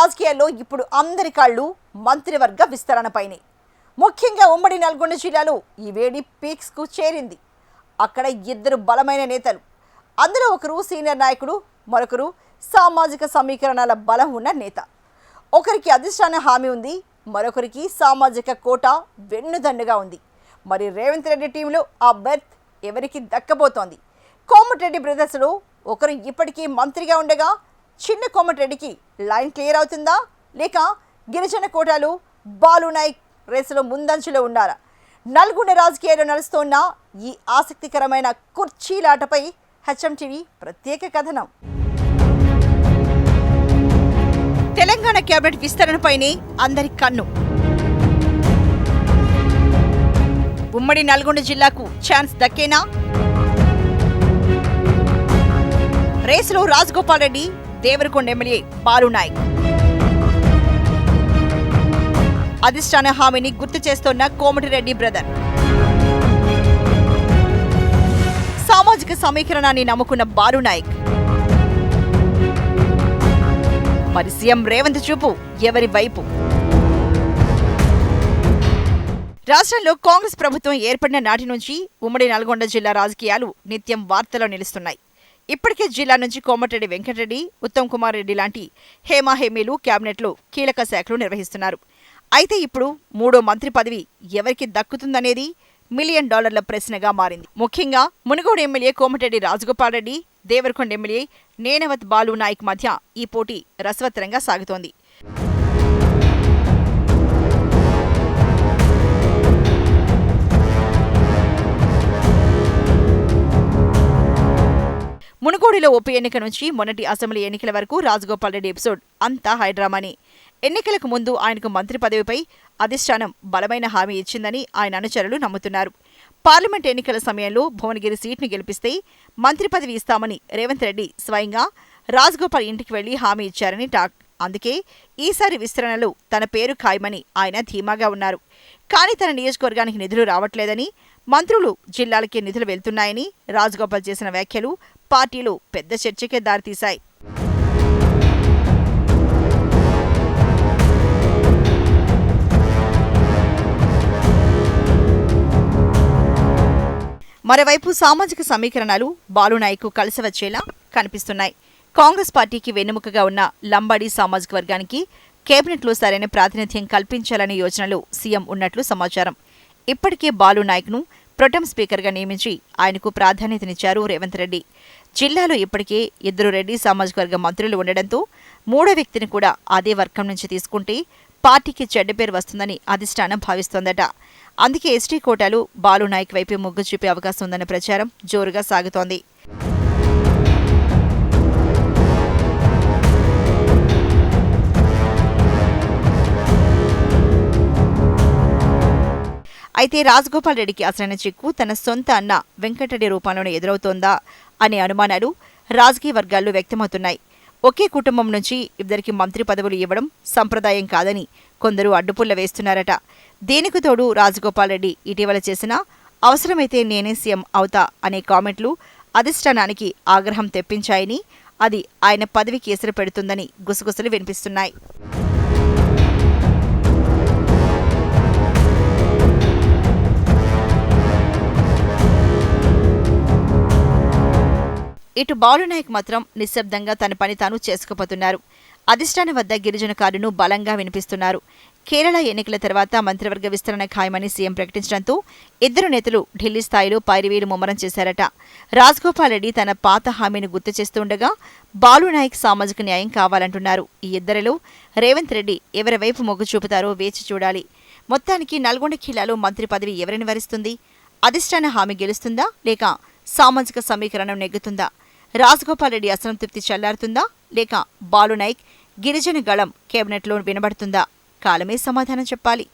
రాజకీయాల్లో ఇప్పుడు అందరి కళ్ళు మంత్రివర్గ విస్తరణపైనే. ముఖ్యంగా ఉమ్మడి నల్గొండ జిల్లాలో ఈ వేడి పీక్స్కు చేరింది. అక్కడ ఇద్దరు బలమైన నేతలు, అందులో ఒకరు సీనియర్ నాయకుడు, మరొకరు సామాజిక సమీకరణాల బలం ఉన్న నేత. ఒకరికి అధిష్టాన హామీ ఉంది, మరొకరికి సామాజిక కోట వెన్నుదన్నుగా ఉంది. మరి రేవంత్ రెడ్డి టీంలో ఆ బెర్త్ ఎవరికి దక్కబోతోంది? కోమటిరెడ్డి బ్రదర్స్లో ఒకరు ఇప్పటికీ మంత్రిగా ఉండగా చిన్న కోమటిరెడ్డికి లైన్ క్లియర్ అవుతుందా, లేక గిరిజన కోటాలు బాలు నాయక్ రేసులో ముందంచులో ఉన్నారా? నల్గొండ రాజకీయాల్లో నడుస్తోన్న ఈ ఆసక్తికరమైన కుర్చీలాటపై హెచ్ఎంటీవీ ప్రత్యేక కథనం. తెలంగాణ కేబినెట్ విస్తరణపైనే అందరి కన్ను. ఉమ్మడి నల్గొండ జిల్లాకు ఛాన్స్ దక్కేనా? రేసులో రాజగోపాల్ రెడ్డి, దేవరకొండ ఎమ్మెల్యే బాలు నాయక్. అధిష్టాన హామీని గుర్తు చేస్తోన్న కోమటిరెడ్డి బ్రదర్. సామాజిక సమీకరణాన్ని నమ్ముకున్న బాలు నాయక్. మరి సీఎం రేవంత్ చూపు ఎవరి వైపు? రాష్ట్రంలో కాంగ్రెస్ ప్రభుత్వం ఏర్పడిన నాటి నుంచి ఉమ్మడి నల్గొండ జిల్లా రాజకీయాలు నిత్యం వార్తల్లో నిలుస్తున్నాయి. ఇప్పటికే జిల్లా నుంచి కోమటిరెడ్డి వెంకటరెడ్డి, ఉత్తమ్ కుమార్ రెడ్డి లాంటి హేమాహేమీలు క్యాబినెట్లో కీలక శాఖలు నిర్వహిస్తున్నారు. అయితే ఇప్పుడు మూడో మంత్రి పదవి ఎవరికి దక్కుతుందనేది $1 మిలియన్ ప్రశ్నగా మారింది. ముఖ్యంగా మునుగోడు ఎమ్మెల్యే కోమటిరెడ్డి రాజగోపాల్ రెడ్డి, దేవరకొండ ఎమ్మెల్యే నేనవత్ బాలు నాయక్ మధ్య ఈ పోటీ రసవత్తరంగా సాగుతోంది. మునుగోడులో ఉప ఎన్నిక నుంచి మొన్నటి అసెంబ్లీ ఎన్నికల వరకు రాజగోపాల్ రెడ్డి ఎపిసోడ్ అంతా హైడ్రామాని. ఎన్నికలకు ముందు ఆయనకు మంత్రి పదవిపై అధిష్టానం బలమైన హామీ ఇచ్చిందని ఆయన అనుచరులు నమ్ముతున్నారు. పార్లమెంట్ ఎన్నికల సమయంలో భువనగిరి సీట్ను గెలిపిస్తే మంత్రి పదవి ఇస్తామని రేవంత్ రెడ్డి స్వయంగా రాజగోపాల్ ఇంటికి వెళ్లి హామీ ఇచ్చారని టాక్. అందుకే ఈసారి విస్తరణలో తన పేరు ఖాయమని ఆయన ధీమాగా ఉన్నారు. కానీ తన నియోజకవర్గానికి నిధులు రావట్లేదని, మంత్రులు జిల్లాలకే నిధులు వెళ్తున్నాయని రాజగోపాల్ చేసిన వ్యాఖ్యలు పార్టీలో పెద్ద చర్చకే దారితీశాయి. మరోవైపు సామాజిక సమీకరణాలు బాలు నాయక్ కలిసి వచ్చేలా కనిపిస్తున్నాయి. కాంగ్రెస్ పార్టీకి వెన్నెముకగా ఉన్న లంబాడీ సామాజిక వర్గానికి కేబినెట్లో సరైన ప్రాతినిధ్యం కల్పించాలనే యోచనలో సీఎం ఉన్నట్లు సమాచారం. ఇప్పటికే బాలు నాయక్ను ప్రొటెం స్పీకర్గా నియమించి ఆయనకు ప్రాధాన్యతనిచ్చారు రేవంత్ రెడ్డి. జిల్లాలో ఇప్పటికే 2 రెడ్డి సామాజిక వర్గ మంత్రులు ఉండడంతో మూడో వ్యక్తిని కూడా అదే వర్గం నుంచి తీసుకుంటే పార్టీకి చెడ్డ పేరు వస్తుందని అధిష్టానం భావిస్తోందట. అందుకే ఎస్టీ కోటాలు బాలు నాయక్ వైపు మొగ్గు చూపే అవకాశం ఉందన్న ప్రచారం జోరుగా సాగుతోంది. అయితే రాజగోపాల్ రెడ్డికి అసలైన చిక్కు తన సొంత అన్న వెంకటరెడ్డి రూపంలోనే ఎదురవుతోందా అనే అనుమానాలు రాజకీయ వర్గాల్లో వ్యక్తమవుతున్నాయి. ఒకే కుటుంబం నుంచి ఇద్దరికి మంత్రి పదవులు ఇవ్వడం సంప్రదాయం కాదని కొందరు అడ్డుపుల్ల వేస్తున్నారట. దీనికి తోడు రాజగోపాల్ రెడ్డి ఇటీవల చేసిన అవసరమైతే నేనే సీఎం అవుతా అనే కామెంట్లు అధిష్టానానికి ఆగ్రహం తెప్పించాయని, అది ఆయన పదవికి ఎసరు పెడుతుందని గుసగుసలు వినిపిస్తున్నాయి. ఇటు బాలు నాయక్ మాత్రం నిశ్శబ్దంగా తన పని తాను చేసుకుపోతున్నారు. అధిష్టానం వద్ద గిరిజన కార్డును బలంగా వినిపిస్తున్నారు. కేరళ ఎన్నికల తర్వాత మంత్రివర్గ విస్తరణ ఖాయమని సీఎం ప్రకటించడంతో ఇద్దరు నేతలు ఢిల్లీ స్థాయిలో పైరివీలు ముమ్మరం చేశారట. రాజగోపాల్ రెడ్డి తన పాత హామీని గుర్తు చేస్తుండగా బాలు నాయక్ సామాజిక న్యాయం కావాలంటున్నారు. ఈ ఇద్దరిలో రేవంత్ రెడ్డి ఎవరి వైపు మొగ్గు చూపుతారో వేచి చూడాలి. మొత్తానికి నల్గొండ ఖిల్లాలో మంత్రి పదవి ఎవరిని వరిస్తుంది? అధిష్టాన హామీ గెలుస్తుందా, లేక సామాజిక సమీకరణం నెగ్గుతుందా? రాజగోపాల్ రెడ్డి అసంతృప్తి చల్లారుతుందా, లేక బాలు నాయక్ గిరిజన గళం కేబినెట్లో వినబడుతుందా? కాలమే సమాధానం చెప్పాలి.